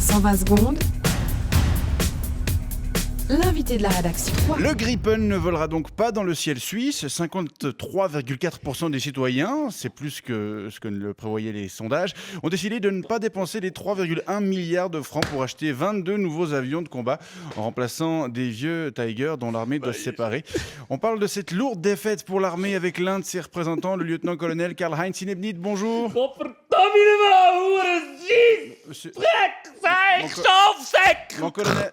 120 secondes. L'invité de la rédaction. Le Gripen ne volera donc pas dans le ciel suisse. 53,4% des citoyens, c'est plus que ce que le prévoyaient les sondages, ont décidé de ne pas dépenser les 3,1 milliards de francs pour acheter 22 nouveaux avions de combat en remplaçant des vieux Tiger dont l'armée doit se séparer. On parle de cette lourde défaite pour l'armée avec l'un de ses représentants, le lieutenant-colonel Karl-Heinz Inebnit. Bonjour. Monsieur... Mon colonel.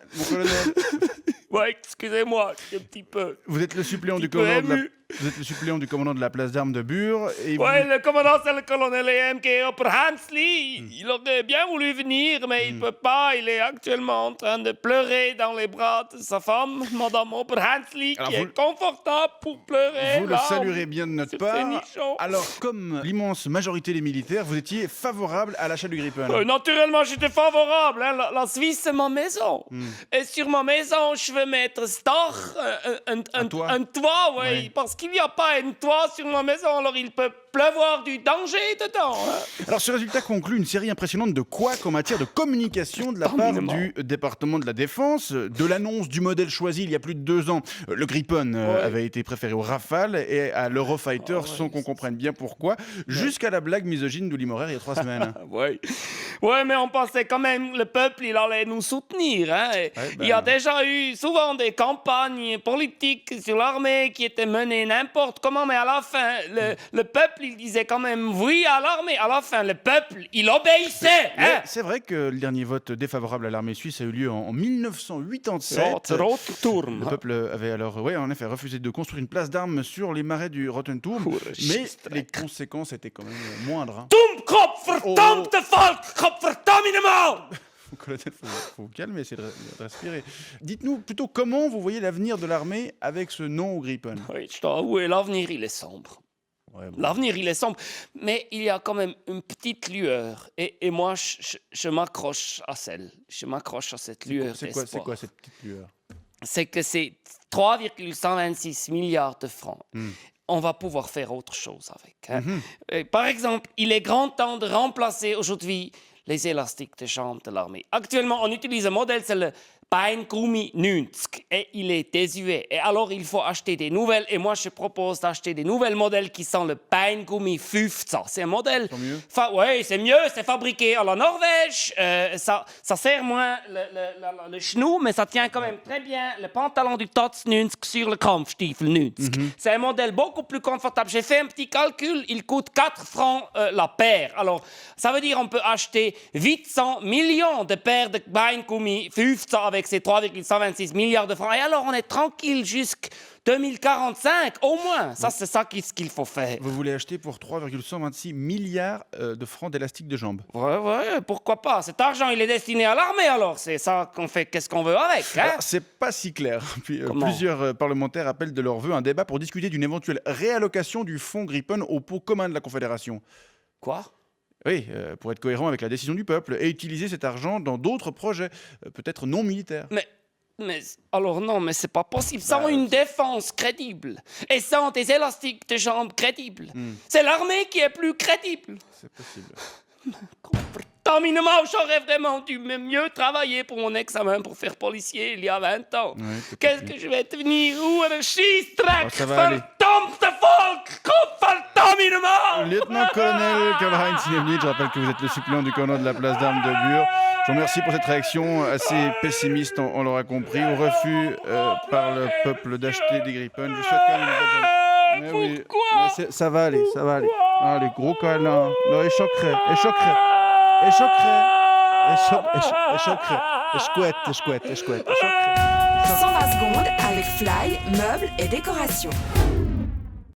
Ouais, excusez-moi, je suis un petit peu... Vous êtes le suppléant du peu commandant ému. Vous êtes le suppléant du commandant de la place d'armes de Bure. Et Ouais, le commandant, c'est le colonel EMG Oberhansli. Il aurait bien voulu venir, mais il peut pas. Il est actuellement en train de pleurer dans les bras de sa femme, Madame Oberhansli, Alors qui vous- est confortable pour pleurer. Vous le là, saluerez bien de notre sur part. ses nichons. Alors, comme l'immense majorité des militaires, vous étiez favorable à l'achat du Gripen. Naturellement, j'étais favorable. Hein. La Suisse, c'est ma maison. Et sur ma maison, je veux mettre Star, Un toit. un toit, ouais, Ouais. parce qu'il n'y a pas un toit sur ma maison, alors il peut pleuvoir du danger dedans. Hein. Alors, ce résultat conclut une série impressionnante de couacs en matière de communication de la part Éminemment. du département de la Défense. De l'annonce du modèle choisi il y a plus de 2 ans, le Gripen avait été préféré au Rafale et à l'Eurofighter, sans qu'on comprenne bien pourquoi, jusqu'à la blague misogyne d'Uli Maurer il y a 3 semaines. Ouais. Ouais, mais on pensait quand même le peuple, il allait nous soutenir. Hein. Et il y a déjà eu souvent des campagnes politiques sur l'armée qui étaient menées n'importe comment, mais à la fin, le peuple, il disait quand même oui à l'armée. À la fin, le peuple, il obéissait. Mais Hein. c'est vrai que le dernier vote défavorable à l'armée suisse a eu lieu en 1987. Le peuple avait alors, en effet, refusé de construire une place d'armes sur les marais du Rottenturm, mais les conséquences étaient quand même moindres. Hein. Dummkopf, verdammte Volk, Kopf, verdammt! Colonel, faut vous calmer, essayez de respirer. Dites-nous plutôt comment vous voyez l'avenir de l'armée avec ce non au Gripen. Oui, je dois avouer, l'avenir, il est sombre. Ouais, bon. L'avenir, il est sombre, mais il y a quand même une petite lueur. Et moi, je m'accroche à celle. Je m'accroche à cette lueur C'est d'espoir. quoi cette petite lueur? C'est que c'est 3,126 milliards de francs. On va pouvoir faire autre chose avec. Hein. Et par exemple, il est grand temps de remplacer aujourd'hui les élastiques de jambes de l'armée. Actuellement, on utilise un modèle, c'est le Beingummi 90, et il est désuet. Et alors, il faut acheter des nouvelles. Et moi, je propose d'acheter des nouvelles modèles qui sont le Beingummi 50. C'est un modèle... Sont mieux? Oui, c'est mieux. C'est fabriqué à la Norvège. Ça serre moins le genou, mais ça tient quand même très bien le pantalon du Tots 90 sur le Kampfstiefel 90. C'est un modèle beaucoup plus confortable. J'ai fait un petit calcul. Il coûte 4 francs la paire. Alors, ça veut dire qu'on peut acheter 800 millions de paires de Beingummi 50 avec ces 3,126 milliards de francs. Et alors, on est tranquille jusqu'à 2045, au moins. Ça, c'est ça qu'il faut faire. Vous voulez acheter pour 3,126 milliards de francs d'élastique de jambes. Ouais, pourquoi pas. Cet argent, il est destiné à l'armée, alors. C'est ça qu'on fait, qu'est-ce qu'on veut avec, hein? Alors, c'est pas si clair. Puis, plusieurs parlementaires appellent de leur vœu un débat pour discuter d'une éventuelle réallocation du fonds Gripen au pot commun de la Confédération. Quoi? Oui, pour être cohérent avec la décision du peuple et utiliser cet argent dans d'autres projets, peut-être non militaires. Mais alors non, mais c'est pas possible. Sans une défense crédible et sans des élastiques de jambes crédibles, c'est l'armée qui est plus crédible. C'est possible. Terminement, j'aurais vraiment dû mieux travailler pour mon examen pour faire policier il y a 20 ans. Ouais, peut-être Qu'est-ce bien. que je vais devenir? Où est le schießtrack? Oh, ça va aller. Verdammte Volk! Terminement! Lieutenant-colonel Karl-Heinz Inebnit, je rappelle que vous êtes le suppléant du commandant de la place d'armes de Bure. Je vous remercie pour cette réaction assez pessimiste, on l'aura compris, au refus par le peuple d'acheter des Gripen. Je vous souhaite quand même une bonne journée. Mais Pourquoi? mais ça va aller, ça va aller. Allez, gros câlin. Non, échoquerait. Échouette. 120 secondes avec Fly, meubles et décoration.